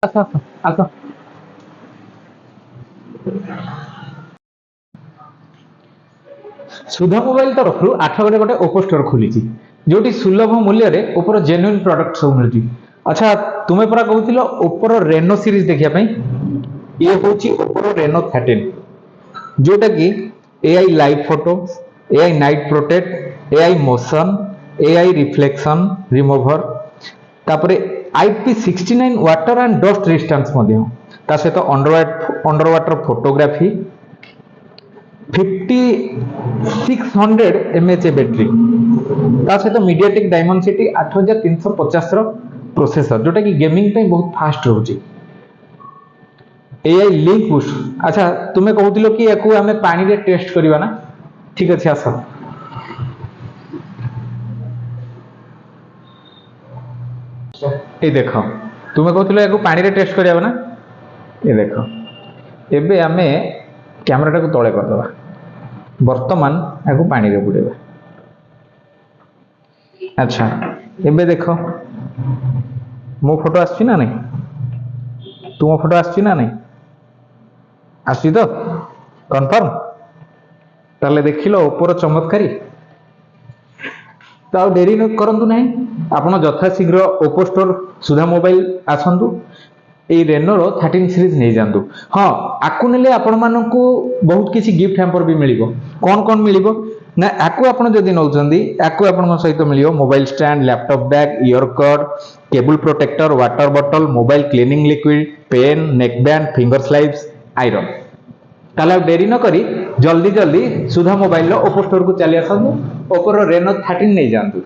ଆସ ଆସ ଆସ। ସୁଧା ମୋବାଇଲ ତରଫରୁ 8 ଗୋଟେ ଓପୋ ଷ୍ଟୋର ଖୋଲିଛି ଯୋଉଠି ସୁଲଭ ମୂଲ୍ୟରେ ଓପୋର ଜେନ୍ୟୁଇନ୍ ପ୍ରଡକ୍ଟ ସବୁ ମିଳୁଛି। ଆଚ୍ଛା ତୁମେ ପରା କହୁଥିଲ ଓପୋର ରେନୋ ସିରିଜ ଦେଖିବା ପାଇଁ, ଇଏ ହଉଛି ଓପୋର ରେନୋ 13 ଯୋଉଟା କି AI live photo, AI night protect, AI motion, AI reflection remover, ତାପରେ IP69 water and dust resistance ମଧ୍ୟ, ତା ସହିତ under water photography, 5600 mAh battery, ता सहित मीडियाटेक डायमेंसिटी 8350 रो प्रोसेसर जोटा कि गेमिंग पे बहुत फास्ट रोचे। एआई लिंक बुस्ट, अच्छा तुम्हें कहूतिलो कि याकू हमें पानी रे टेस्ट करबा ना, ठीक अछि आस। ए देखो तुम्हें कहूतिलो याकू पानी रे टेस्ट करबा ना, ए देखो एबे हमें कैमराटा को तळे कर दबा, वर्तमान याकू पानी रे बुड़ेबा। अच्छा एबे देखो मो फोटो आछि ना नहीं, तुम फोटो आछि ना नहीं, आछि तो कंफर्म, ताले देखिलो ओपोर चमत्कारी। तो डेरी न करंतु नहीं, आपण यथा शीघ्र ओपो स्टोर सुधा मोबाइल आसंतु, ए रेनो रो 13 सीरीज नहीं जानतु। हाँ आकु नेले आपण मानकू बहुत किसी गिफ्ट हैम्पर भी मिलिबो। कौन कौन मिलिबो ना, आकु आपण जदी नौचंदी आकु आपण सहित मिलियो mobile stand, laptop bag, ear कड, cable protector, water bottle, mobile cleaning liquid, pen, neck band, finger slides, iron. ताले डेरी न करी जल्दी जल्दी सुधा मोबाइल रो ओपो स्टोर को चली आसंतु, ओपो रो रेनो 13 नहीं जानतु।